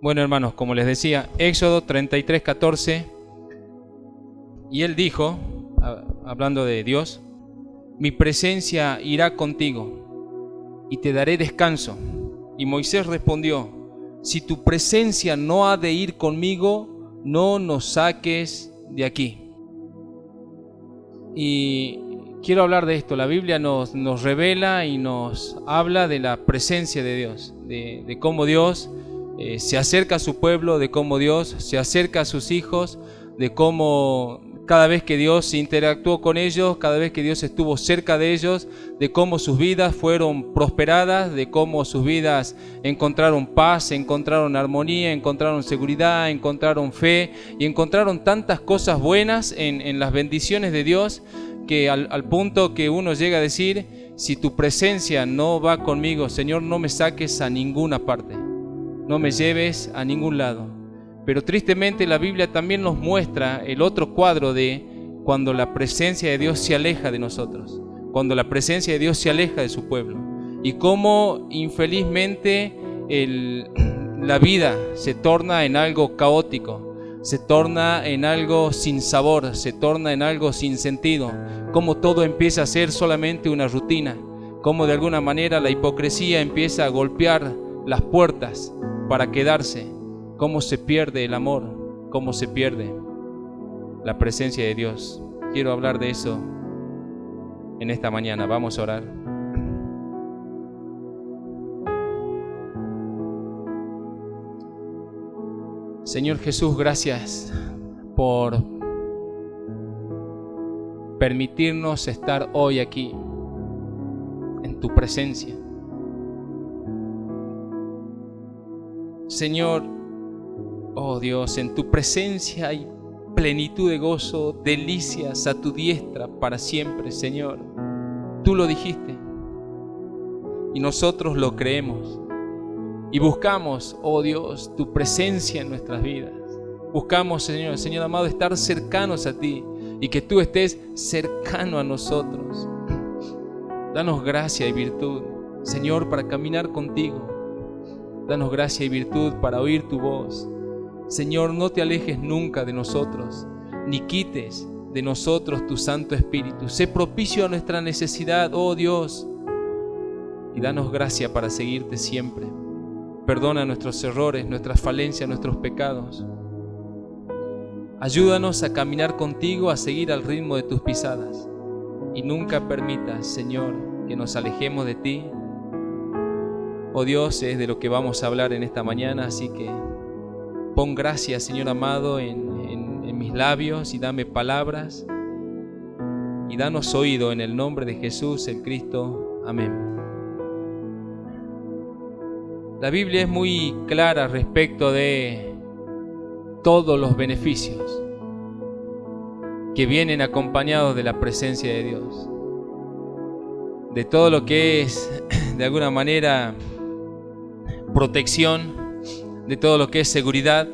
Bueno, hermanos, como les decía, Éxodo 33:14, y él dijo, hablando de Dios: mi presencia irá contigo y te daré descanso. Y Moisés respondió: si tu presencia no ha de ir conmigo, no nos saques de aquí. Y quiero hablar de esto. La Biblia nos revela y nos habla de la presencia de Dios, de cómo Dios se acerca a su pueblo, de cómo Dios se acerca a sus hijos, de cómo cada vez que Dios interactuó con ellos, cada vez que Dios estuvo cerca de ellos, de cómo sus vidas fueron prosperadas, de cómo sus vidas encontraron paz, encontraron armonía, encontraron seguridad, encontraron fe y encontraron tantas cosas buenas en las bendiciones de Dios, que al punto que uno llega a decir: si tu presencia no va conmigo, Señor, no me saques a ninguna parte, no me lleves a ningún lado. Pero tristemente la Biblia también nos muestra el otro cuadro de cuando la presencia de Dios se aleja de nosotros, cuando la presencia de Dios se aleja de su pueblo, y cómo infelizmente la vida se torna en algo caótico, se torna en algo sin sabor, se torna en algo sin sentido, cómo todo empieza a ser solamente una rutina, cómo de alguna manera la hipocresía empieza a golpear las puertas para quedarse, cómo se pierde el amor, cómo se pierde la presencia de Dios. Quiero hablar de eso en esta mañana. Vamos a orar. Señor Jesús, gracias por permitirnos estar hoy aquí en tu presencia. Señor, oh Dios, en tu presencia hay plenitud de gozo, delicias a tu diestra para siempre, Señor. Tú lo dijiste y nosotros lo creemos y buscamos, oh Dios, tu presencia en nuestras vidas. Buscamos, Señor amado, estar cercanos a ti y que tú estés cercano a nosotros. Danos gracia y virtud, Señor, para caminar contigo. Danos gracia y virtud para oír tu voz. Señor, no te alejes nunca de nosotros, ni quites de nosotros tu Santo Espíritu. Sé propicio a nuestra necesidad, oh Dios, y danos gracia para seguirte siempre. Perdona nuestros errores, nuestras falencias, nuestros pecados. Ayúdanos a caminar contigo, a seguir al ritmo de tus pisadas. Y nunca permitas, Señor, que nos alejemos de ti. Oh Dios, es de lo que vamos a hablar en esta mañana, así que pon gracia, Señor amado, en mis labios y dame palabras y danos oído en el nombre de Jesús el Cristo. Amén. La Biblia es muy clara respecto de todos los beneficios que vienen acompañados de la presencia de Dios, de todo lo que es de alguna manera protección, de todo lo que es seguridad,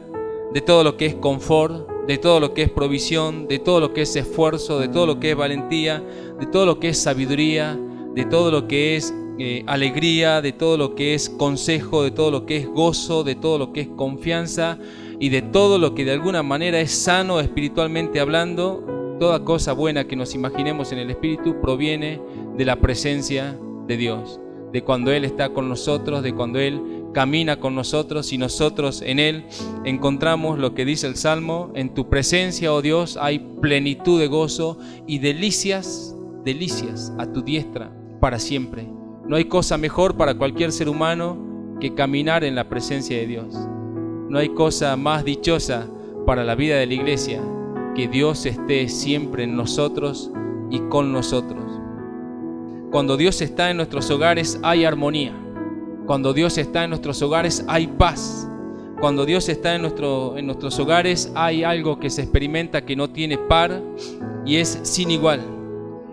de todo lo que es confort, de todo lo que es provisión, de todo lo que es esfuerzo, de todo lo que es valentía, de todo lo que es sabiduría, de todo lo que es alegría, de todo lo que es consejo, de todo lo que es gozo, de todo lo que es confianza y de todo lo que de alguna manera es sano espiritualmente hablando. Toda cosa buena que nos imaginemos en el Espíritu proviene de la presencia de Dios, de cuando Él está con nosotros, de cuando Él camina con nosotros y nosotros en Él encontramos lo que dice el Salmo: en tu presencia, oh Dios, hay plenitud de gozo y delicias a tu diestra para siempre. No hay cosa mejor para cualquier ser humano que caminar en la presencia de Dios. No hay cosa más dichosa para la vida de la iglesia que Dios esté siempre en nosotros y con nosotros. Cuando Dios está en nuestros hogares hay armonía. Cuando Dios está en nuestros hogares hay paz. Cuando Dios está en nuestros hogares hay algo que se experimenta que no tiene par y es sin igual.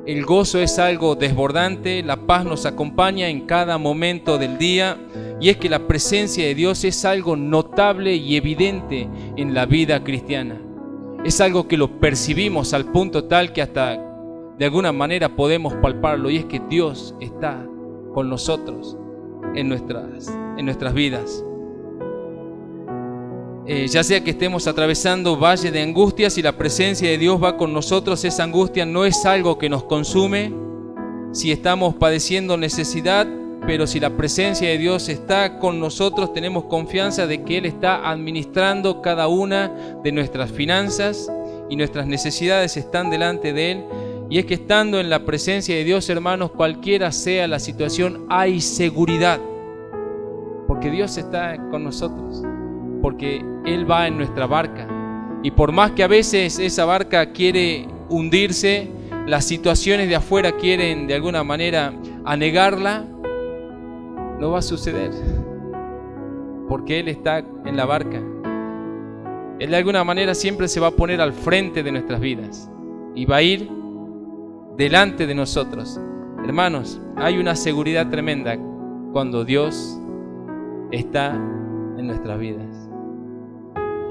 el gozo es algo desbordante, la paz nos acompaña en cada momento del día, y es que la presencia de Dios es algo notable y evidente en la vida cristiana. Es algo que lo percibimos al punto tal que hasta de alguna manera podemos palparlo, y es que Dios está con nosotros en nuestras vidas. Ya sea que estemos atravesando valle de angustias y la presencia de Dios va con nosotros, esa angustia no es algo que nos consume. Si estamos padeciendo necesidad, pero si la presencia de Dios está con nosotros, tenemos confianza de que Él está administrando cada una de nuestras finanzas y nuestras necesidades están delante de Él. Y es que estando en la presencia de Dios, hermanos, cualquiera sea la situación, hay seguridad, porque Dios está con nosotros, porque Él va en nuestra barca. Y por más que a veces esa barca quiere hundirse, las situaciones de afuera quieren de alguna manera anegarla, no va a suceder, porque Él está en la barca. Él de alguna manera siempre se va a poner al frente de nuestras vidas y va a ir delante de nosotros. Hermanos, hay una seguridad tremenda cuando Dios está en nuestras vidas.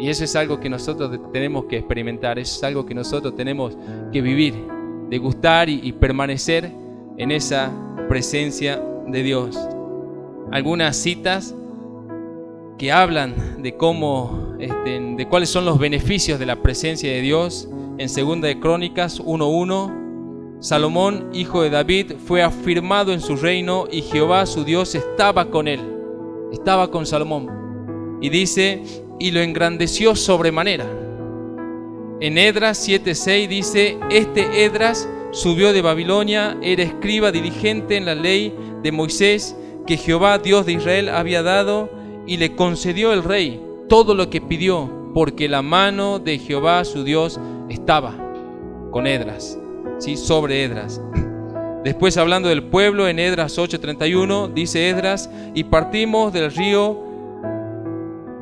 Y eso es algo que nosotros tenemos que experimentar, eso es algo que nosotros tenemos que vivir, degustar y permanecer en esa presencia de Dios. Algunas citas que hablan de cómo, de cuáles son los beneficios de la presencia de Dios. En 2 de Crónicas 1:1, Salomón, hijo de David, fue afirmado en su reino y Jehová su Dios estaba con él, estaba con Salomón. Y dice, y lo engrandeció sobremanera. En Esdras 7:6 dice, este Esdras subió de Babilonia, era escriba diligente en la ley de Moisés que Jehová Dios de Israel había dado, y le concedió el rey todo lo que pidió, porque la mano de Jehová su Dios estaba con Esdras, ¿sí? Sobre Esdras. Después, hablando del pueblo, en Esdras 8:31 dice Esdras, y partimos del río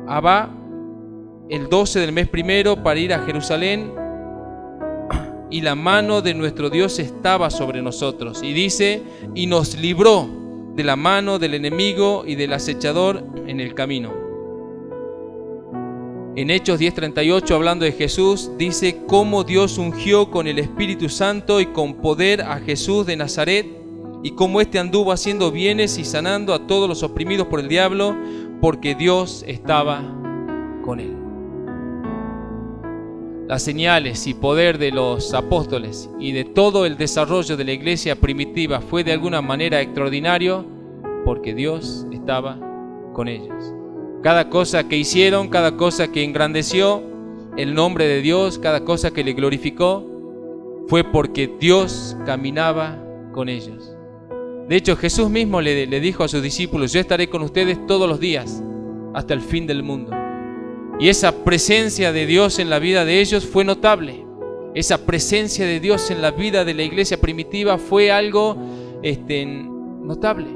Abá el 12 del mes primero para ir a Jerusalén, y la mano de nuestro Dios estaba sobre nosotros. Y dice, y nos libró de la mano del enemigo y del acechador en el camino. En Hechos 10:38, hablando de Jesús, dice cómo Dios ungió con el Espíritu Santo y con poder a Jesús de Nazaret, y cómo éste anduvo haciendo bienes y sanando a todos los oprimidos por el diablo, porque Dios estaba con él. Las señales y poder de los apóstoles y de todo el desarrollo de la iglesia primitiva fue de alguna manera extraordinario, porque Dios estaba con ellos. Cada cosa que hicieron, cada cosa que engrandeció el nombre de Dios, cada cosa que le glorificó, fue porque Dios caminaba con ellos. De hecho, Jesús mismo le dijo a sus discípulos, yo estaré con ustedes todos los días, hasta el fin del mundo. Y esa presencia de Dios en la vida de ellos fue notable. Esa presencia de Dios en la vida de la iglesia primitiva fue algo notable.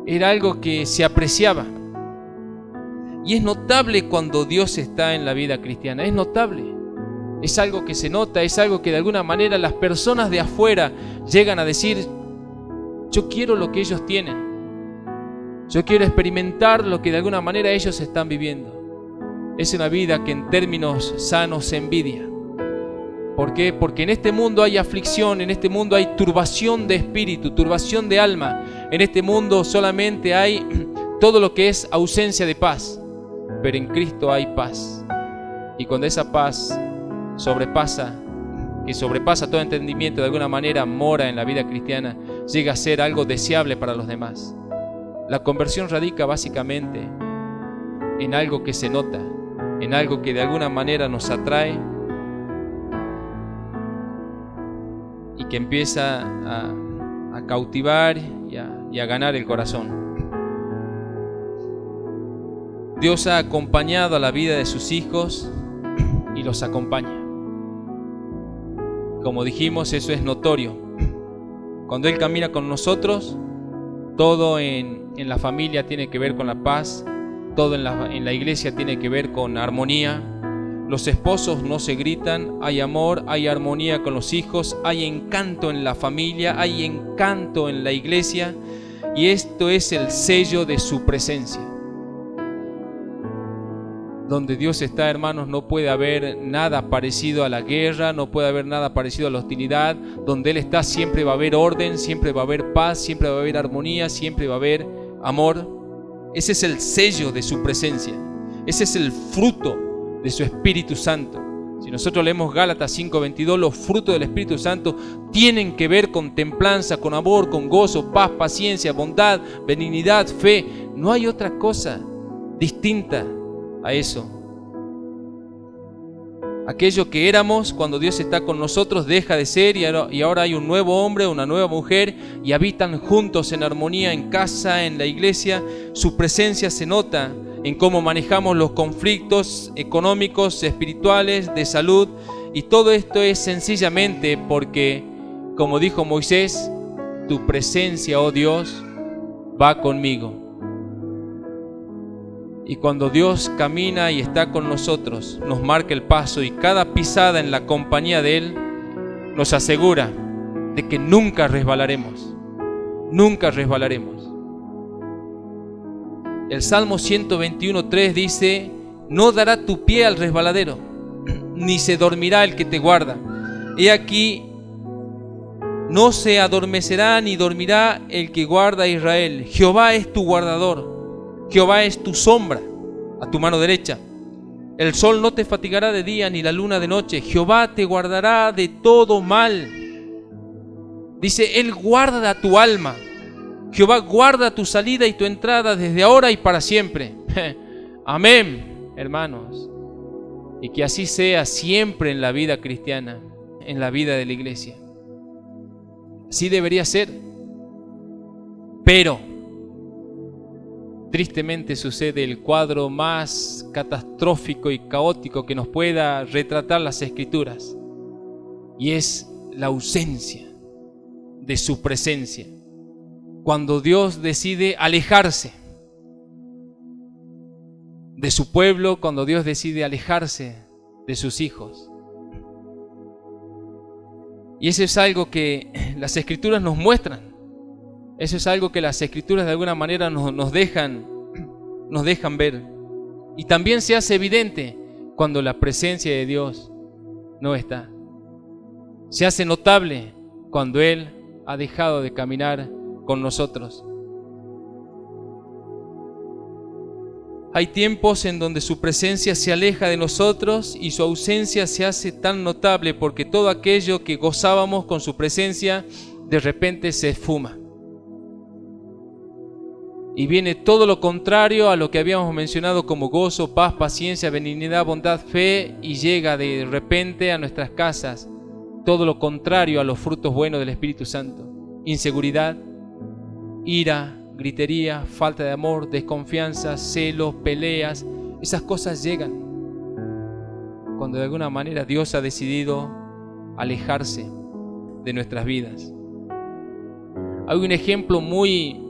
Era algo que se apreciaba. Y es notable cuando Dios está en la vida cristiana, es notable. Es algo que se nota, es algo que de alguna manera las personas de afuera llegan a decir, yo quiero lo que ellos tienen. Yo quiero experimentar lo que de alguna manera ellos están viviendo. Es una vida que en términos sanos se envidia. ¿Por qué? Porque en este mundo hay aflicción, en este mundo hay turbación de espíritu, turbación de alma. En este mundo solamente hay todo lo que es ausencia de paz. Pero en Cristo hay paz. Y cuando esa paz sobrepasa todo entendimiento, de alguna manera mora en la vida cristiana, llega a ser algo deseable para los demás. La conversión radica básicamente en algo que se nota, en algo que de alguna manera nos atrae y que empieza a cautivar y a ganar el corazón. Dios ha acompañado a la vida de sus hijos y los acompaña. Como dijimos, eso es notorio. Cuando Él camina con nosotros, todo en la familia tiene que ver con la paz, todo en la iglesia tiene que ver con armonía, Los esposos no se gritan, hay amor, hay armonía con los hijos, hay encanto en la familia, hay encanto en la iglesia, y esto es el sello de su presencia. Donde Dios está, hermanos, no puede haber nada parecido a la guerra, no puede haber nada parecido a la hostilidad. Donde Él está siempre va a haber orden, siempre va a haber paz, siempre va a haber armonía, siempre va a haber amor. Ese es el sello de su presencia. Ese es el fruto de su Espíritu Santo. Si nosotros leemos Gálatas 5:22, los frutos del Espíritu Santo tienen que ver con templanza, con amor, con gozo, paz, paciencia, bondad, benignidad, fe. No hay otra cosa distinta a eso. Aquello que éramos cuando Dios está con nosotros deja de ser, y ahora hay un nuevo hombre, una nueva mujer, y habitan juntos en armonía en casa, en la iglesia. Su presencia se nota en cómo manejamos los conflictos económicos, espirituales, de salud, y todo esto es sencillamente porque, como dijo Moisés, tu presencia, oh Dios, va conmigo. Y cuando Dios camina y está con nosotros, nos marca el paso, y cada pisada en la compañía de Él nos asegura de que nunca resbalaremos. Nunca resbalaremos. El Salmo 121:3 dice: no dará tu pie al resbaladero, ni se dormirá el que te guarda. He aquí, no se adormecerá ni dormirá el que guarda a Israel. Jehová es tu guardador. Jehová es tu sombra a tu mano derecha. El sol no te fatigará de día, ni la luna de noche. Jehová te guardará de todo mal. Dice, Él guarda tu alma. Jehová guarda tu salida y tu entrada desde ahora y para siempre. Amén, hermanos. Y que así sea siempre en la vida cristiana, en la vida de la iglesia. Así debería ser. Pero tristemente sucede el cuadro más catastrófico y caótico que nos pueda retratar las Escrituras, y es la ausencia de su presencia. Cuando Dios decide alejarse de su pueblo, cuando Dios decide alejarse de sus hijos. Y eso es algo que las Escrituras nos muestran. Eso es algo que las Escrituras de alguna manera nos dejan ver. Y también se hace evidente cuando la presencia de Dios no está. Se hace notable cuando Él ha dejado de caminar con nosotros. Hay tiempos en donde su presencia se aleja de nosotros y su ausencia se hace tan notable porque todo aquello que gozábamos con su presencia de repente se esfuma. Y viene todo lo contrario a lo que habíamos mencionado como gozo, paz, paciencia, benignidad, bondad, fe, y llega de repente a nuestras casas todo lo contrario a los frutos buenos del Espíritu Santo. Inseguridad, ira, gritería, falta de amor, desconfianza, celos, peleas. Esas cosas llegan cuando de alguna manera Dios ha decidido alejarse de nuestras vidas. Hay un ejemplo muy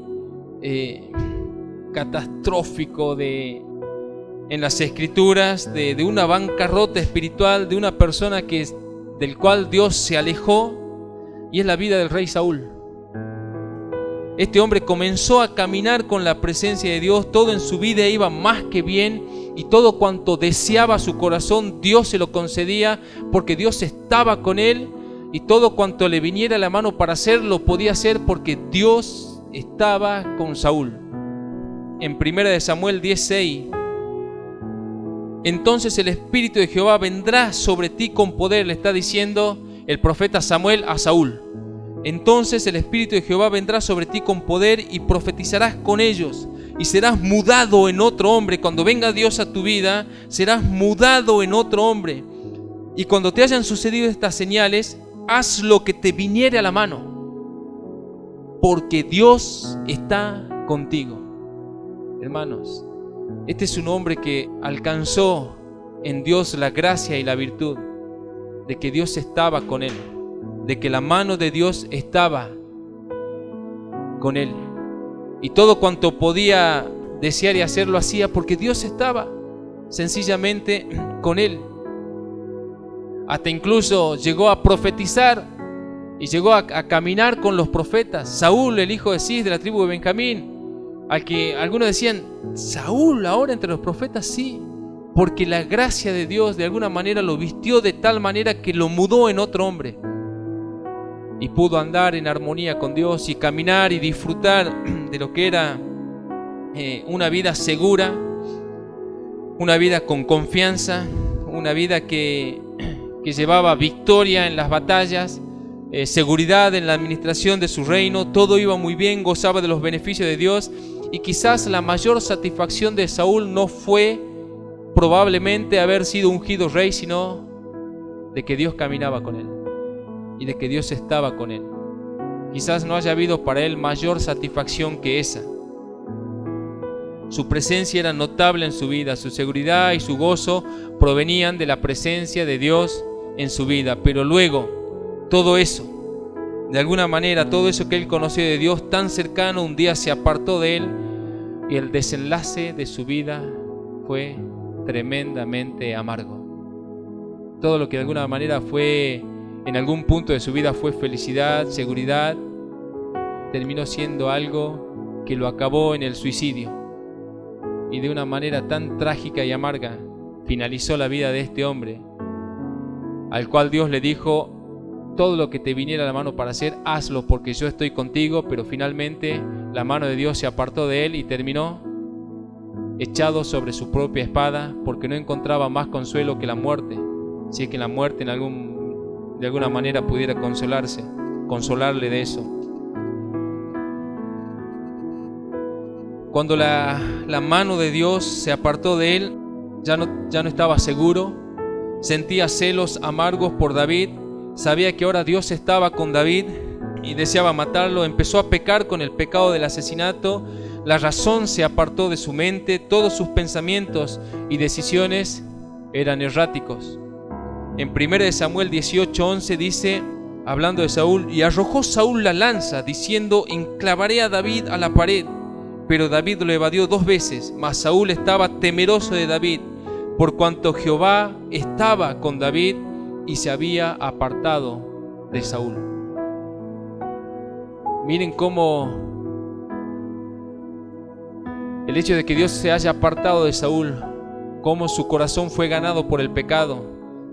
catastrófico en las Escrituras de una bancarrota espiritual, de una persona del cual Dios se alejó, y es la vida del rey Saúl. Este hombre comenzó a caminar con la presencia de Dios, todo en su vida iba más que bien, y todo cuanto deseaba su corazón Dios se lo concedía porque Dios estaba con él, y todo cuanto le viniera a la mano para hacer lo podía hacer porque Dios estaba con Saúl. En 1 Samuel 10:6, entonces el Espíritu de Jehová vendrá sobre ti con poder, le está diciendo el profeta Samuel a Saúl. Entonces el Espíritu de Jehová vendrá sobre ti con poder y profetizarás con ellos y serás mudado en otro hombre. Cuando venga Dios a tu vida, serás mudado en otro hombre. Y cuando te hayan sucedido estas señales, haz lo que te viniere a la mano, porque Dios está contigo. Hermanos, este es un hombre que alcanzó en Dios la gracia y la virtud de que Dios estaba con él, de que la mano de Dios estaba con él, y todo cuanto podía desear y hacer lo hacía porque Dios estaba sencillamente con él. hasta incluso llegó a profetizar y llegó a caminar con los profetas. Saúl, el hijo de Cis, de la tribu de Benjamín, al que algunos decían, ¿Saúl ahora entre los profetas? Sí, porque la gracia de Dios de alguna manera lo vistió de tal manera que lo mudó en otro hombre. Y pudo andar en armonía con Dios y caminar y disfrutar de lo que era una vida segura, una vida con confianza, una vida que llevaba victoria en las batallas, seguridad en la administración de su reino. Todo iba muy bien, gozaba de los beneficios de Dios. Y quizás la mayor satisfacción de Saúl no fue probablemente haber sido ungido rey, sino de que Dios caminaba con él y de que Dios estaba con él. Quizás no haya habido para él mayor satisfacción que esa. Su presencia era notable en su vida, su seguridad y su gozo provenían de la presencia de Dios en su vida. Pero luego, todo eso, de alguna manera, todo eso que él conoció de Dios tan cercano, un día se apartó de él y el desenlace de su vida fue tremendamente amargo. Todo lo que de alguna manera fue, en algún punto de su vida fue felicidad, seguridad, terminó siendo algo que lo acabó en el suicidio. Y de una manera tan trágica y amarga finalizó la vida de este hombre, al cual Dios le dijo, todo lo que te viniera a la mano para hacer, hazlo porque yo estoy contigo. Pero finalmente la mano de Dios se apartó de él y terminó echado sobre su propia espada, porque no encontraba más consuelo que la muerte, si es que la muerte de alguna manera pudiera consolarle de eso. Cuando la mano de Dios se apartó de él, ya no estaba seguro, sentía celos amargos por David, sabía que ahora Dios estaba con David y deseaba matarlo. Empezó a pecar con el pecado del asesinato, la razón se apartó de su mente, todos sus pensamientos y decisiones eran erráticos. En 1 Samuel 18:11 dice, hablando de Saúl, y arrojó Saúl la lanza, diciendo, enclavaré a David a la pared. Pero David lo evadió 2 veces, mas Saúl estaba temeroso de David, por cuanto Jehová estaba con David y se había apartado de Saúl. Miren cómo el hecho de que Dios se haya apartado de Saúl, cómo su corazón fue ganado por el pecado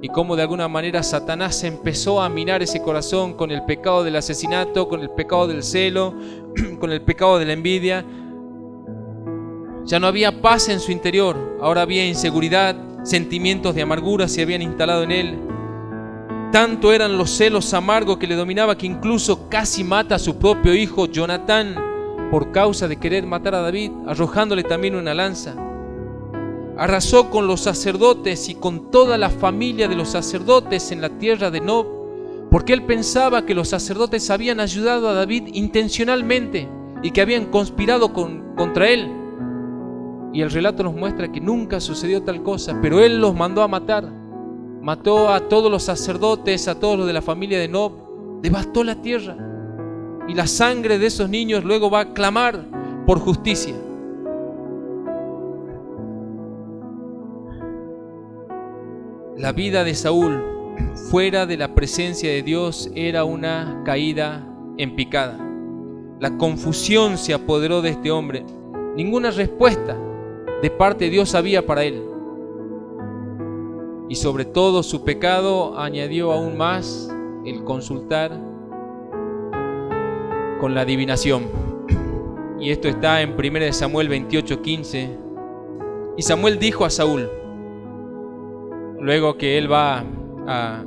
y cómo de alguna manera Satanás empezó a minar ese corazón con el pecado del asesinato, con el pecado del celo, con el pecado de la envidia. Ya no había paz en su interior, ahora había inseguridad, sentimientos de amargura se habían instalado en él. Tanto eran los celos amargos que le dominaba que incluso casi mata a su propio hijo Jonatán por causa de querer matar a David, arrojándole también una lanza. Arrasó con los sacerdotes y con toda la familia de los sacerdotes en la tierra de Nob, porque él pensaba que los sacerdotes habían ayudado a David intencionalmente y que habían conspirado contra él. Y el relato nos muestra que nunca sucedió tal cosa, pero él los mandó a matar. Mató a todos los sacerdotes, a todos los de la familia de Nob, devastó la tierra. Y la sangre de esos niños luego va a clamar por justicia. La vida de Saúl, fuera de la presencia de Dios, era una caída en picada. La confusión se apoderó de este hombre. Ninguna respuesta de parte de Dios había para él. Y sobre todo su pecado añadió aún más el consultar con la adivinación. Y esto está en 1 Samuel 28:15. Y Samuel dijo a Saúl, luego que él va a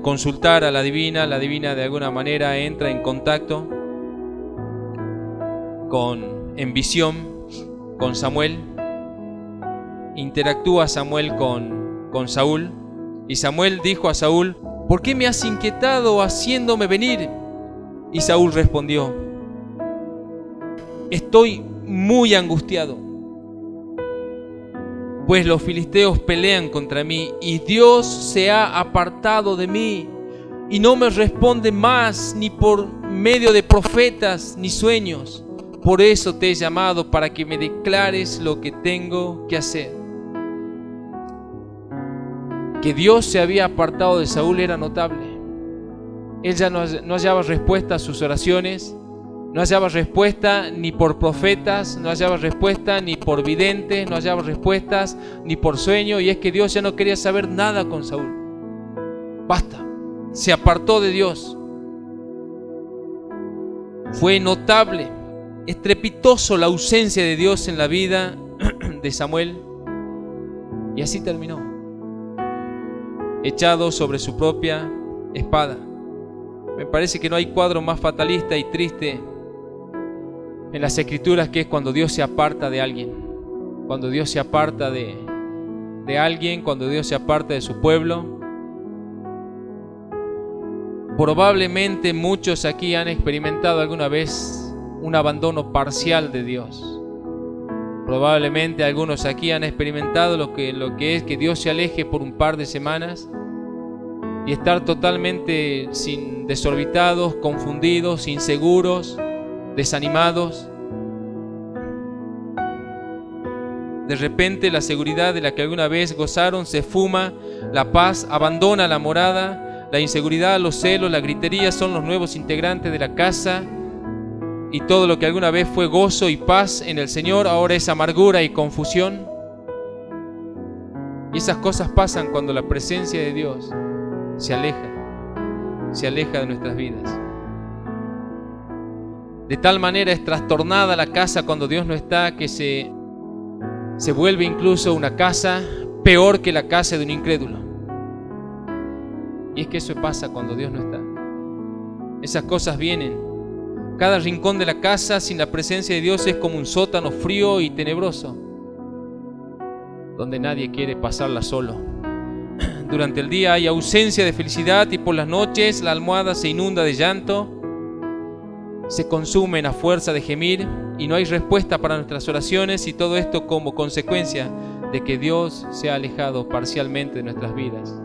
consultar a la divina de alguna manera entra en contacto en visión con Samuel, interactúa Samuel con Saúl, y Samuel dijo a Saúl, ¿por qué me has inquietado haciéndome venir? Y Saúl respondió, estoy muy angustiado, pues los filisteos pelean contra mí y Dios se ha apartado de mí y no me responde más ni por medio de profetas ni sueños. Por eso te he llamado para que me declares lo que tengo que hacer. que Dios se había apartado de Saúl era notable. Él ya no hallaba respuesta a sus oraciones, no hallaba respuesta ni por profetas, no hallaba respuesta ni por videntes, no hallaba respuestas ni por sueño, y es que Dios ya no quería saber nada con Saúl. Basta, se apartó de Dios. Fue notable, estrepitoso la ausencia de Dios en la vida de Samuel, y así terminó, echado sobre su propia espada. Me parece que no hay cuadro más fatalista y triste en las Escrituras que es cuando Dios se aparta de alguien, cuando Dios se aparta de alguien, cuando Dios se aparta de su pueblo. Probablemente muchos aquí han experimentado alguna vez un abandono parcial de Dios. Probablemente algunos aquí han experimentado lo que es que Dios se aleje por un par de semanas y estar totalmente desorbitados, confundidos, inseguros, desanimados. De repente la seguridad de la que alguna vez gozaron se esfuma, la paz abandona la morada, la inseguridad, los celos, la gritería son los nuevos integrantes de la casa, y todo lo que alguna vez fue gozo y paz en el Señor ahora es amargura y confusión. Y esas cosas pasan cuando la presencia de Dios se aleja de nuestras vidas. De tal manera es trastornada la casa cuando Dios no está, que se vuelve incluso una casa peor que la casa de un incrédulo. Y es que eso pasa cuando Dios no está. Esas cosas vienen. Cada rincón de la casa sin la presencia de Dios es como un sótano frío y tenebroso, donde nadie quiere pasarla solo. Durante el día hay ausencia de felicidad y por las noches la almohada se inunda de llanto, se consumen a fuerza de gemir y no hay respuesta para nuestras oraciones, y todo esto como consecuencia de que Dios se ha alejado parcialmente de nuestras vidas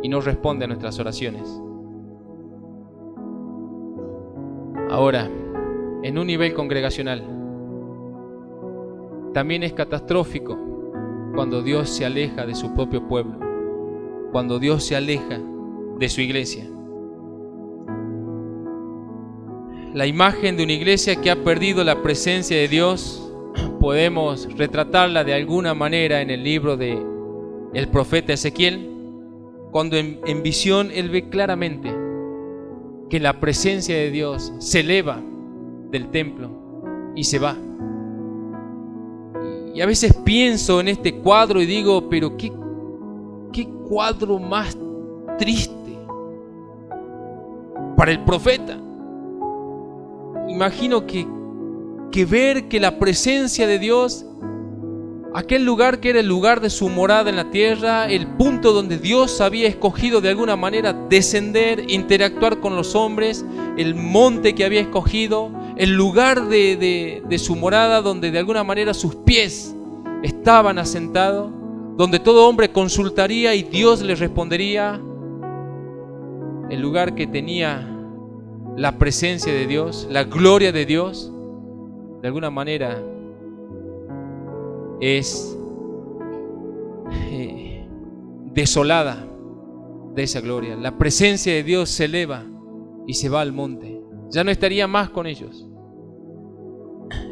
y no responde a nuestras oraciones. Ahora, en un nivel congregacional, también es catastrófico cuando Dios se aleja de su propio pueblo, cuando Dios se aleja de su iglesia. La imagen de una iglesia que ha perdido la presencia de Dios, podemos retratarla de alguna manera en el libro de el profeta Ezequiel, cuando en visión él ve claramente que la presencia de Dios se eleva del templo y se va. Y a veces pienso en este cuadro y digo, pero qué cuadro más triste para el profeta. Imagino que ver que la presencia de Dios, aquel lugar que era el lugar de su morada en la tierra, el punto donde Dios había escogido de alguna manera descender, interactuar con los hombres, el monte que había escogido, el lugar de su morada donde de alguna manera sus pies estaban asentados, donde todo hombre consultaría y Dios le respondería, el lugar que tenía la presencia de Dios, la gloria de Dios, de alguna manera es desolada de esa gloria. La presencia de Dios se eleva y se va al monte. Ya no estaría más con ellos.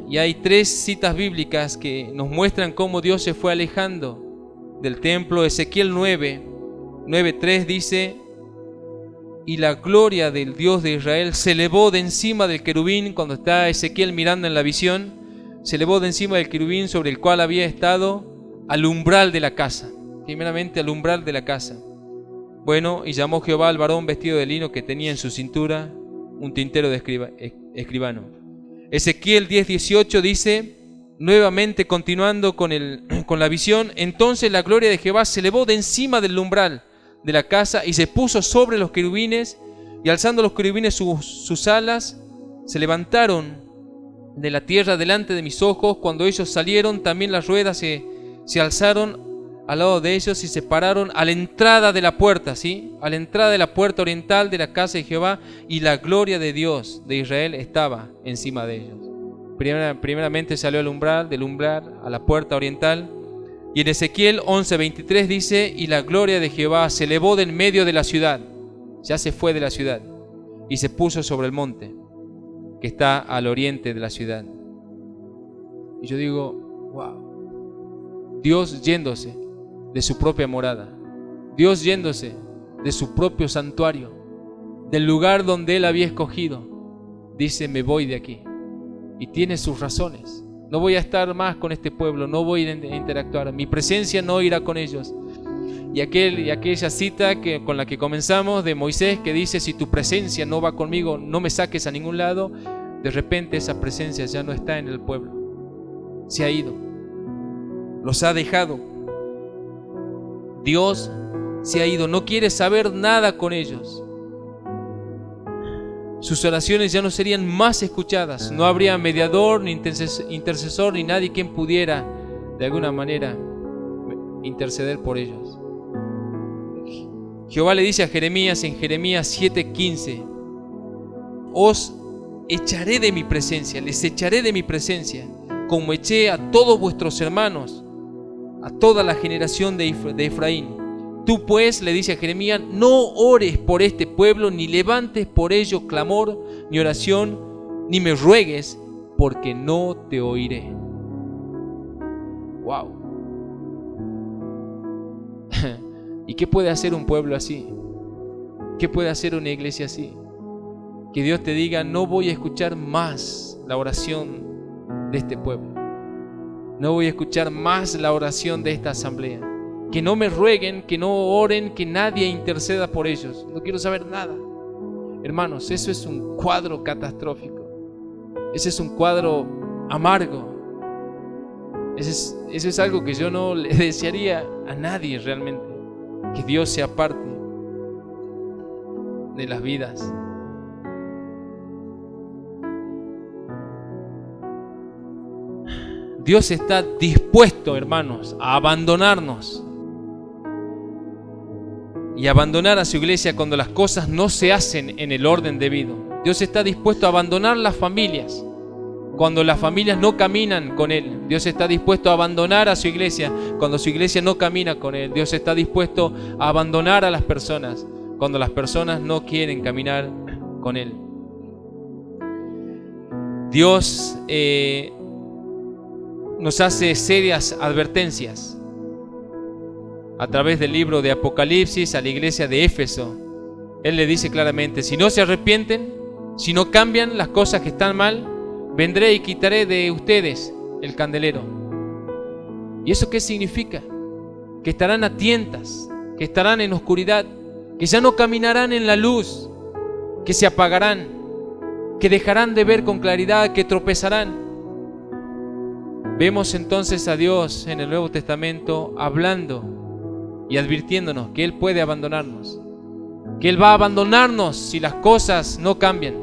Y hay 3 citas bíblicas que nos muestran cómo Dios se fue alejando del templo. Ezequiel 9:3 dice: y la gloria del Dios de Israel se elevó de encima del querubín. Cuando está Ezequiel mirando en la visión, se elevó de encima del querubín sobre el cual había estado al umbral de la casa. Primeramente al umbral de la casa. Bueno, y llamó Jehová al varón vestido de lino que tenía en su cintura un tintero de escribano. Ezequiel 10:18 dice, nuevamente continuando con la visión: entonces la gloria de Jehová se elevó de encima del umbral de la casa y se puso sobre los querubines, y alzando los querubines sus alas, se levantaron de la tierra delante de mis ojos. Cuando ellos salieron, también las ruedas se alzaron al lado de ellos y se pararon a la entrada de la puerta, ¿sí? A la entrada de la puerta oriental de la casa de Jehová, y la gloria de Dios de Israel estaba encima de ellos. Primeramente salió del umbral a la puerta oriental, Y en Ezequiel 11:23 dice: y la gloria de Jehová se elevó de en medio de la ciudad, ya se fue de la ciudad, y se puso sobre el monte que está al oriente de la ciudad. Y yo digo, wow, Dios yéndose de su propia morada, Dios yéndose de su propio santuario, del lugar donde Él había escogido, dice: me voy de aquí. Y tiene sus razones. No voy a estar más con este pueblo, no voy a interactuar, mi presencia no irá con ellos. Y aquella cita con la que comenzamos de Moisés, que dice: si tu presencia no va conmigo, no me saques a ningún lado. De repente esa presencia ya no está en el pueblo, se ha ido, los ha dejado. Dios se ha ido, no quiere saber nada con ellos. Sus oraciones ya no serían más escuchadas, no habría mediador, ni intercesor, ni nadie quien pudiera de alguna manera interceder por ellos. Jehová le dice a Jeremías en Jeremías 7:15: os echaré de mi presencia, les echaré de mi presencia, como eché a todos vuestros hermanos, a toda la generación de Efraín. Tú pues, le dice a Jeremías, no ores por este pueblo, ni levantes por ello clamor, ni oración, ni me ruegues, porque no te oiré. Wow. ¿Y qué puede hacer un pueblo así? ¿Qué puede hacer una iglesia así? Que Dios te diga: no voy a escuchar más la oración de este pueblo, no voy a escuchar más la oración de esta asamblea. Que no me rueguen, que no oren, que nadie interceda por ellos. No quiero saber nada. Hermanos, eso es un cuadro catastrófico. Ese es un cuadro amargo. Eso es algo que yo no le desearía a nadie realmente. Que Dios sea parte de las vidas. Dios está dispuesto, hermanos, a abandonarnos y abandonar a su iglesia cuando las cosas no se hacen en el orden debido. Dios está dispuesto a abandonar las familias cuando las familias no caminan con Él. Dios está dispuesto a abandonar a su iglesia cuando su iglesia no camina con Él. Dios está dispuesto a abandonar a las personas cuando las personas no quieren caminar con Él. Dios nos hace serias advertencias a través del libro de Apocalipsis a la iglesia de Éfeso. Él le dice claramente: si no se arrepienten, si no cambian las cosas que están mal, vendré y quitaré de ustedes el candelero. ¿Y eso qué significa? Que estarán a tientas, que estarán en oscuridad, que ya no caminarán en la luz, que se apagarán, que dejarán de ver con claridad, que tropezarán. Vemos entonces a Dios en el Nuevo Testamento hablando y advirtiéndonos que Él puede abandonarnos, que Él va a abandonarnos si las cosas no cambian.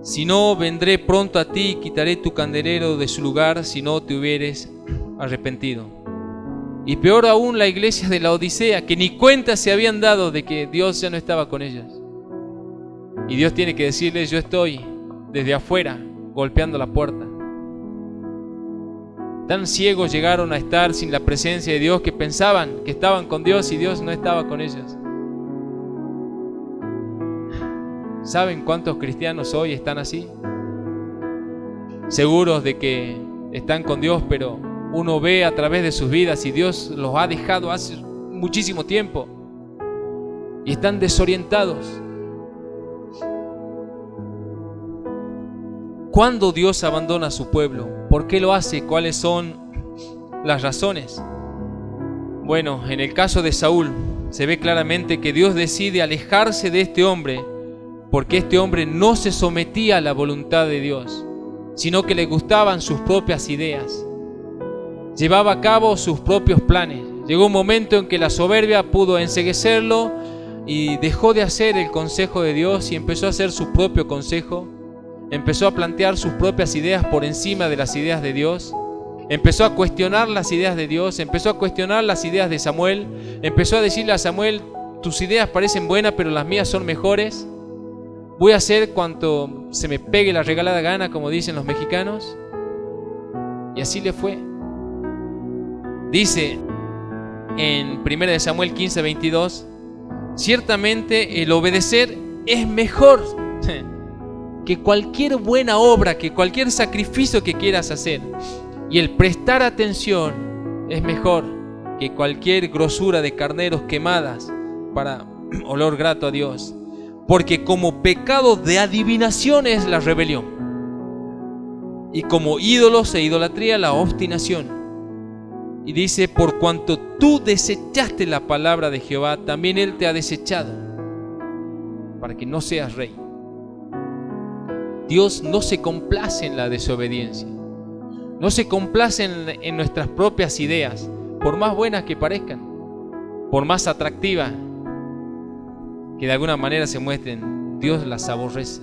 Si no, vendré pronto a ti y quitaré tu candelero de su lugar si no te hubieres arrepentido. Y peor aún la iglesia de la Odisea, que ni cuenta se habían dado de que Dios ya no estaba con ellos. Y Dios tiene que decirles: yo estoy desde afuera golpeando la puerta. Tan ciegos llegaron a estar sin la presencia de Dios que pensaban que estaban con Dios y Dios no estaba con ellos. ¿Saben cuántos cristianos hoy están así? Seguros de que están con Dios, pero uno ve a través de sus vidas y Dios los ha dejado hace muchísimo tiempo y están desorientados. ¿Cuándo Dios abandona a su pueblo? ¿Por qué lo hace? ¿Cuáles son las razones? Bueno, en el caso de Saúl se ve claramente que Dios decide alejarse de este hombre porque este hombre no se sometía a la voluntad de Dios, sino que le gustaban sus propias ideas. Llevaba a cabo sus propios planes. Llegó un momento en que la soberbia pudo enceguecerlo y dejó de hacer el consejo de Dios y empezó a hacer su propio consejo. Empezó a plantear sus propias ideas por encima de las ideas de Dios. Empezó a cuestionar las ideas de Dios. Empezó a cuestionar las ideas de Samuel. Empezó a decirle a Samuel: tus ideas parecen buenas, pero las mías son mejores. voy a hacer cuanto se me pegue la regalada gana, como dicen los mexicanos. Y así le fue. Dice en 1 Samuel 15:22, ciertamente el obedecer es mejor que cualquier buena obra, que cualquier sacrificio que quieras hacer. Y el prestar atención es mejor que cualquier grosura de carneros quemadas para olor grato a Dios. Porque como pecado de adivinación es la rebelión, y como ídolos e idolatría la obstinación. Y dice, por cuanto tú desechaste la palabra de Jehová, también Él te ha desechado, para que no seas rey. Dios no se complace en la desobediencia, no se complace en nuestras propias ideas, por más buenas que parezcan, por más atractivas que de alguna manera se muestren. Dios las aborrece.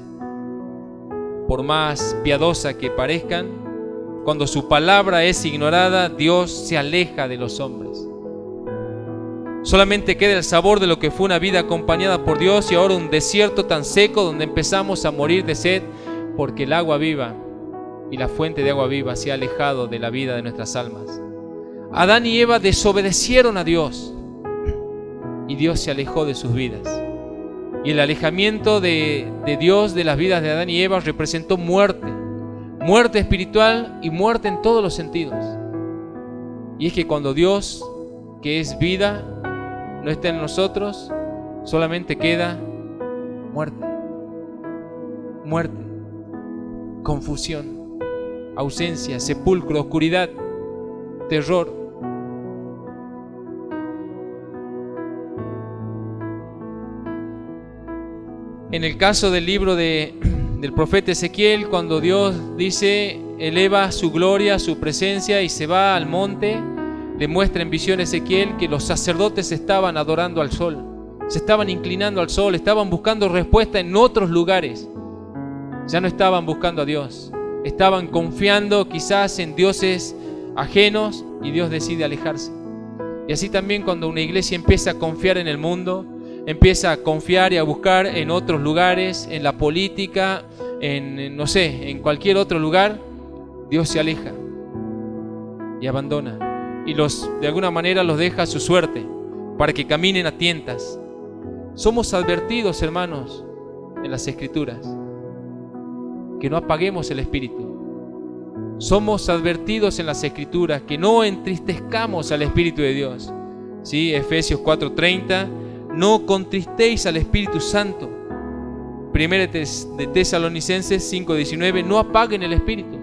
Por más piadosa que parezcan, cuando su palabra es ignorada, Dios se aleja de los hombres. Solamente queda el sabor de lo que fue una vida acompañada por Dios, y ahora un desierto tan seco donde empezamos a morir de sed, porque el agua viva y la fuente de agua viva se ha alejado de la vida de nuestras almas. Adán y Eva desobedecieron a Dios y Dios se alejó de sus vidas. Y el alejamiento de Dios de las vidas de Adán y Eva representó muerte, muerte espiritual y muerte en todos los sentidos. Y es que cuando Dios, que es vida, no está en nosotros, solamente queda muerte, muerte, confusión, ausencia, sepulcro, oscuridad, terror. En el caso del libro del profeta Ezequiel, cuando Dios dice, eleva su gloria, su presencia y se va al monte, le muestra en visión a Ezequiel que los sacerdotes estaban adorando al sol, se estaban inclinando al sol, estaban buscando respuesta en otros lugares. Ya no estaban buscando a Dios, estaban confiando quizás en dioses ajenos, y Dios decide alejarse. Y así también cuando una iglesia empieza a confiar en el mundo, empieza a confiar y a buscar en otros lugares, en la política, no sé, en cualquier otro lugar, Dios se aleja y abandona, y de alguna manera los deja a su suerte para que caminen a tientas. Somos advertidos, hermanos, en las Escrituras, que no apaguemos el espíritu. Somos advertidos en las Escrituras que no entristezcamos al Espíritu de Dios. ¿Sí? Efesios 4:30, no contristéis al Espíritu Santo. Primera de Tesalonicenses 5:19, no apaguen el Espíritu.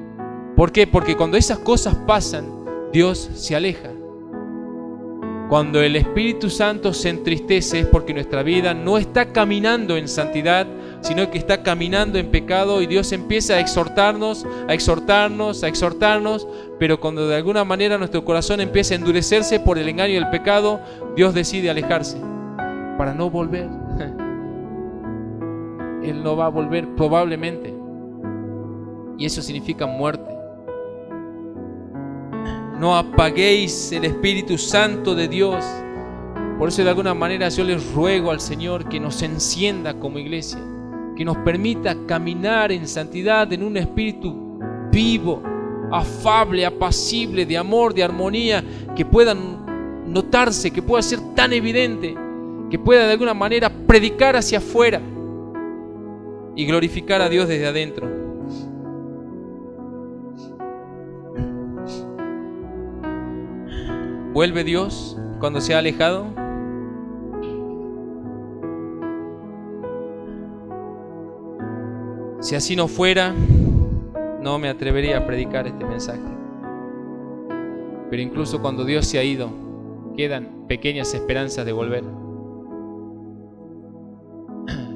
¿Por qué? Porque cuando esas cosas pasan, Dios se aleja. Cuando el Espíritu Santo se entristece es porque nuestra vida no está caminando en santidad, sino que está caminando en pecado, y Dios empieza a exhortarnos, pero cuando de alguna manera nuestro corazón empieza a endurecerse por el engaño del pecado, Dios decide alejarse para no volver. Él no va a volver probablemente, y eso significa muerte. No apaguéis el Espíritu Santo de Dios. Por eso de alguna manera yo les ruego al Señor que nos encienda como iglesia, que nos permita caminar en santidad, en un espíritu vivo, afable, apacible, de amor, de armonía, que pueda notarse, que pueda ser tan evidente, que pueda de alguna manera predicar hacia afuera y glorificar a Dios desde adentro. ¿Vuelve Dios cuando se ha alejado? Si así no fuera, no me atrevería a predicar este mensaje. Pero incluso cuando Dios se ha ido, quedan pequeñas esperanzas de volver.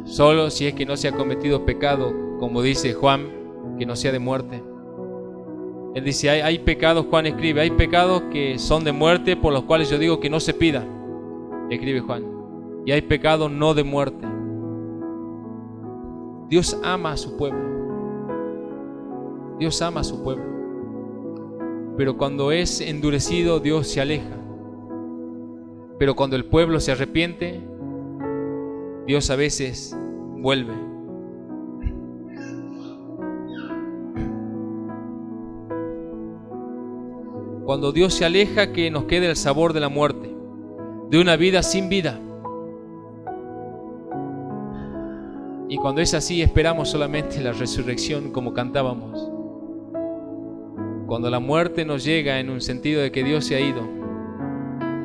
Solo si es que no se ha cometido pecado, como dice Juan, que no sea de muerte. Él dice, hay pecados, Juan escribe, hay pecados que son de muerte, por los cuales yo digo que no se pida, escribe Juan. Y hay pecados no de muerte. Dios ama a su pueblo. Dios ama a su pueblo. Pero cuando es endurecido, Dios se aleja. Pero cuando el pueblo se arrepiente, Dios a veces vuelve. Cuando Dios se aleja, que nos quede el sabor de la muerte, de una vida sin vida. Y cuando es así, esperamos solamente la resurrección, como cantábamos. Cuando la muerte nos llega en un sentido de que Dios se ha ido,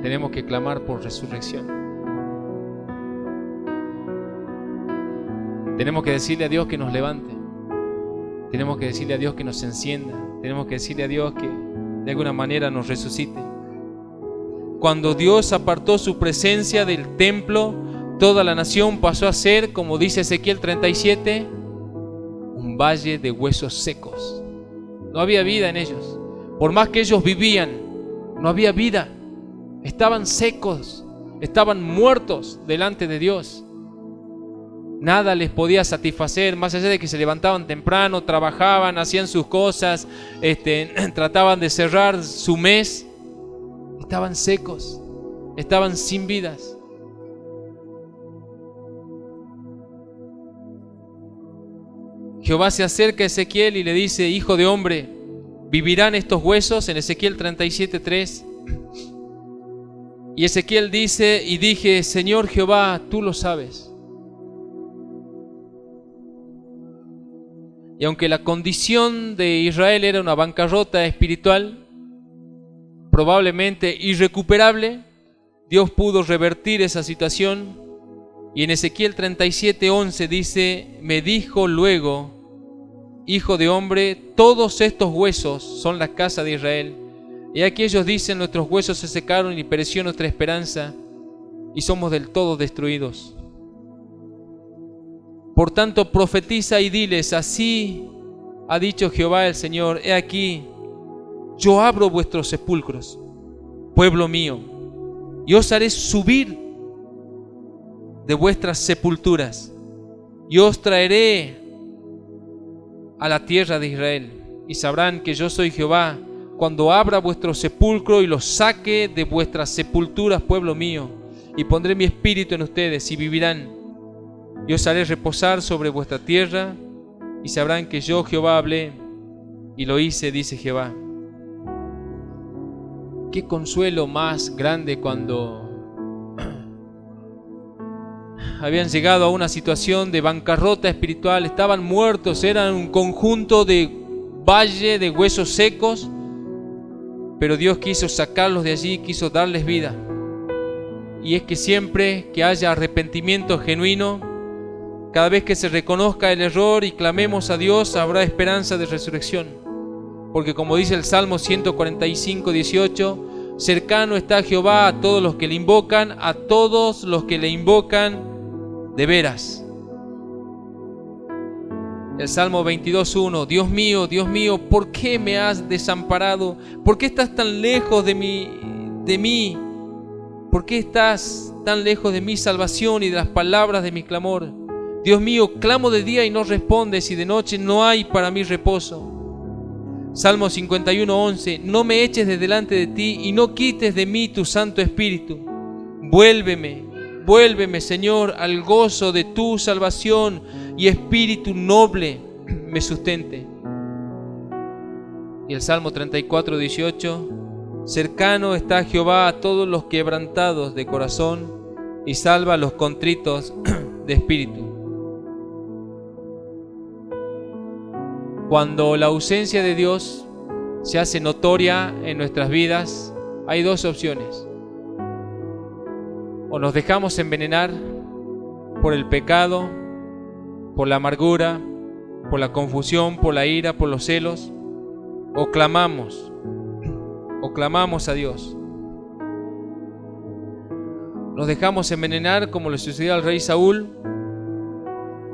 tenemos que clamar por resurrección. Tenemos que decirle a Dios que nos levante. Tenemos que decirle a Dios que nos encienda. Tenemos que decirle a Dios que de alguna manera nos resucite. Cuando Dios apartó su presencia del templo, toda la nación pasó a ser, como dice Ezequiel 37, un valle de huesos secos. No había vida en ellos. Por más que ellos vivían, no había vida. Estaban secos, estaban muertos delante de Dios. Nada les podía satisfacer, más allá de que se levantaban temprano, trabajaban, hacían sus cosas, trataban de cerrar su mes. Estaban secos, estaban sin vidas. Jehová se acerca a Ezequiel y le dice: hijo de hombre, ¿vivirán estos huesos? En Ezequiel 37:3. Y Ezequiel dice: y dije, Señor Jehová, tú lo sabes. Y aunque la condición de Israel era una bancarrota espiritual, probablemente irrecuperable, Dios pudo revertir esa situación. Y en Ezequiel 37:11 dice: me dijo luego, hijo de hombre, todos estos huesos son la casa de Israel. Y aquí ellos dicen: nuestros huesos se secaron y pereció nuestra esperanza, y somos del todo destruidos. Por tanto, profetiza y diles: así ha dicho Jehová el Señor, he aquí, yo abro vuestros sepulcros, pueblo mío, y os haré subir de vuestras sepulturas, y os traeré a la tierra de Israel, y sabrán que yo soy Jehová, cuando abra vuestro sepulcro y los saque de vuestras sepulturas, pueblo mío, y pondré mi espíritu en ustedes, y vivirán. Y os haré reposar sobre vuestra tierra, y sabrán que yo Jehová hablé, y lo hice, dice Jehová. Qué consuelo más grande cuando habían llegado a una situación de bancarrota espiritual, estaban muertos, eran un conjunto de valle de huesos secos, pero Dios quiso sacarlos de allí, quiso darles vida. Y es que siempre que haya arrepentimiento genuino, cada vez que se reconozca el error y clamemos a Dios, habrá esperanza de resurrección. Porque como dice el Salmo 145:18, cercano está Jehová a todos los que le invocan, a todos los que le invocan de veras. El Salmo 22:1, Dios mío, ¿por qué me has desamparado? ¿Por qué estás tan lejos de mí? ¿Por qué estás tan lejos de mi salvación y de las palabras de mi clamor? Dios mío, clamo de día y no respondes, y de noche no hay para mí reposo. Salmo 51:11, no me eches de delante de ti y no quites de mí tu Santo Espíritu. Vuélveme, Señor, al gozo de tu salvación, y espíritu noble me sustente. Y el Salmo 34:18, cercano está Jehová a todos los quebrantados de corazón, y salva a los contritos de espíritu. Cuando la ausencia de Dios se hace notoria en nuestras vidas, hay dos opciones. O nos dejamos envenenar por el pecado, por la amargura, por la confusión, por la ira, por los celos, o clamamos a Dios. Nos dejamos envenenar como le sucedió al rey Saúl,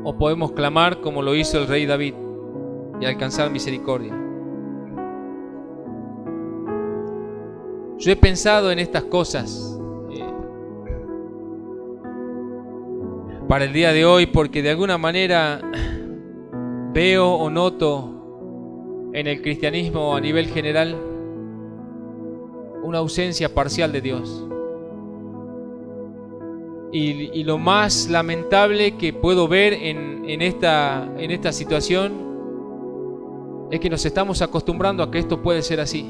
o podemos clamar como lo hizo el rey David y alcanzar misericordia. Yo he pensado en estas cosas para el día de hoy, porque de alguna manera veo o noto en el cristianismo a nivel general una ausencia parcial de Dios. Y lo más lamentable que puedo ver en esta situación es que nos estamos acostumbrando a que esto puede ser así.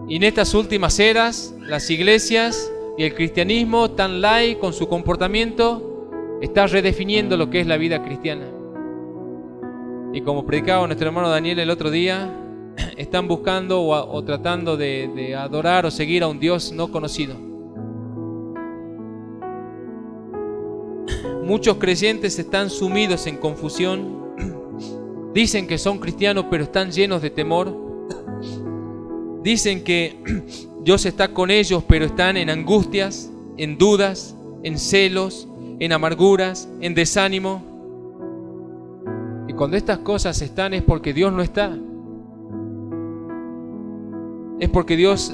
Y en estas últimas eras, las iglesias y el cristianismo tan light con su comportamiento está redefiniendo lo que es la vida cristiana. Y como predicaba nuestro hermano Daniel el otro día, están buscando o tratando de adorar o seguir a un Dios no conocido. Muchos creyentes están sumidos en confusión. Dicen que son cristianos, pero están llenos de temor. Dicen que Dios está con ellos, pero están en angustias, en dudas, en celos, en amarguras, en desánimo. Y cuando estas cosas están es porque Dios no está. Es porque Dios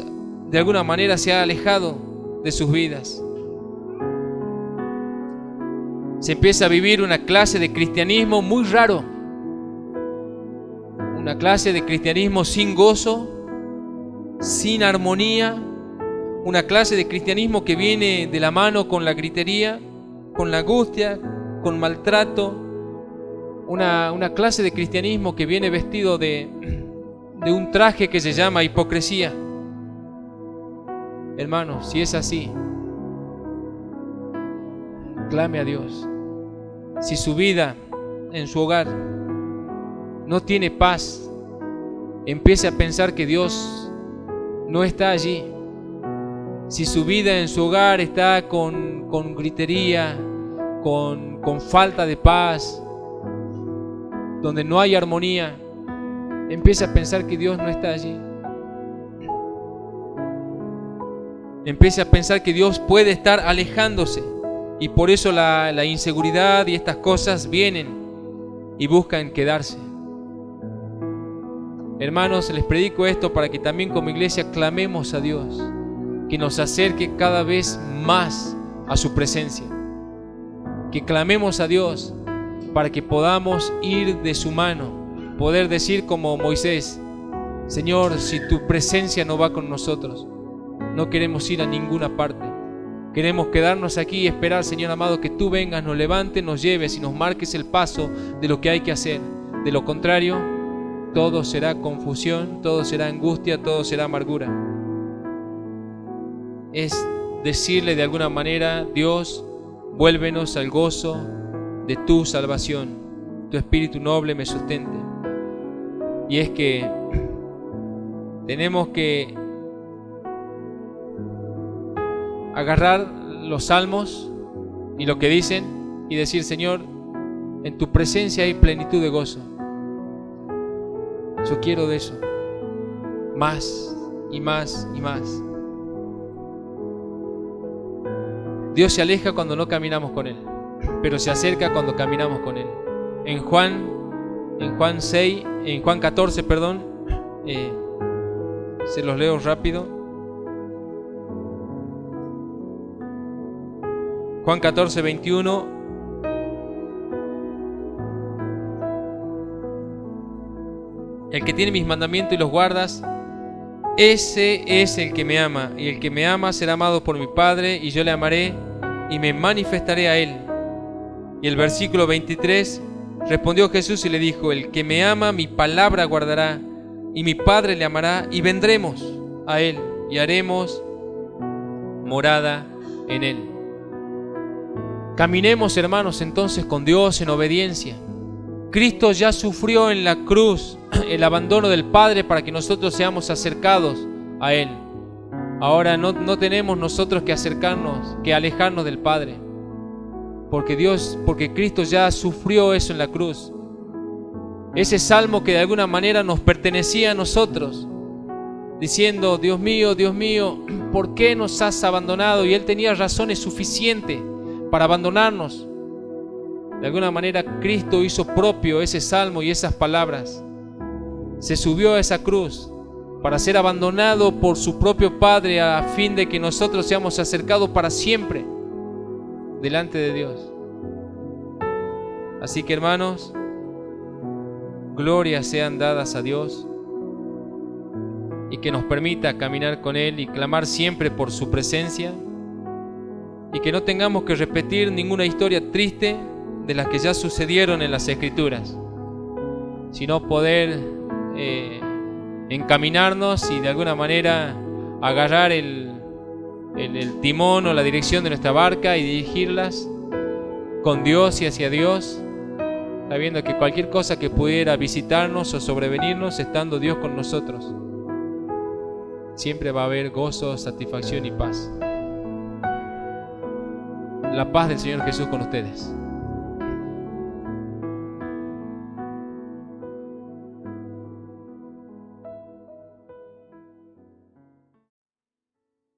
de alguna manera se ha alejado de sus vidas. Se empieza a vivir una clase de cristianismo muy raro. Una clase de cristianismo sin gozo, sin armonía. Una clase de cristianismo que viene de la mano con la gritería, con la angustia, con maltrato. Una clase de cristianismo que viene vestido de un traje que se llama hipocresía. Hermanos, si es así, clame a Dios. Si su vida en su hogar no tiene paz, empiece a pensar que Dios no está allí. Si su vida en su hogar está con gritería, con falta de paz, donde no hay armonía, empiece a pensar que Dios no está allí. Empiece a pensar que Dios puede estar alejándose. Y por eso la inseguridad y estas cosas vienen y buscan quedarse. Hermanos, les predico esto para que también como iglesia clamemos a Dios, que nos acerque cada vez más a su presencia. Que clamemos a Dios para que podamos ir de su mano, poder decir como Moisés: Señor, si tu presencia no va con nosotros, no queremos ir a ninguna parte. Queremos quedarnos aquí y esperar, Señor amado, que tú vengas, nos levantes, nos lleves y nos marques el paso de lo que hay que hacer. De lo contrario, todo será confusión, todo será angustia, todo será amargura. Es decirle de alguna manera: Dios, vuélvenos al gozo de tu salvación. Tu espíritu noble me sustente. Y es que tenemos que agarrar los salmos y lo que dicen y decir: Señor, en tu presencia hay plenitud de gozo. Yo quiero de eso, más y más y más. Dios se aleja cuando no caminamos con Él, pero se acerca cuando caminamos con Él. En Juan 14, se los leo rápido. Juan 14, 21. El que tiene mis mandamientos y los guardas, ese es el que me ama. Y el que me ama será amado por mi Padre, y yo le amaré y me manifestaré a él. Y el versículo 23, respondió Jesús y le dijo: el que me ama, mi palabra guardará, y mi Padre le amará, y vendremos a él, y haremos morada en él. Caminemos, hermanos, entonces con Dios en obediencia. Cristo ya sufrió en la cruz el abandono del Padre para que nosotros seamos acercados a Él. Ahora no tenemos nosotros que acercarnos, que alejarnos del Padre, porque Cristo ya sufrió eso en la cruz. Ese salmo que de alguna manera nos pertenecía a nosotros, diciendo: Dios mío, ¿por qué nos has abandonado? Y Él tenía razones suficientes para abandonarnos. De alguna manera Cristo hizo propio ese salmo y esas palabras. Se subió a esa cruz para ser abandonado por su propio Padre, a fin de que nosotros seamos acercados para siempre delante de Dios. Así que, hermanos, glorias sean dadas a Dios, y que nos permita caminar con Él y clamar siempre por su presencia, y que no tengamos que repetir ninguna historia triste de las que ya sucedieron en las Escrituras, sino poder encaminarnos y de alguna manera agarrar el timón o la dirección de nuestra barca y dirigirlas con Dios y hacia Dios, sabiendo que cualquier cosa que pudiera visitarnos o sobrevenirnos, estando Dios con nosotros, siempre va a haber gozo, satisfacción y paz. La paz del Señor Jesús con ustedes.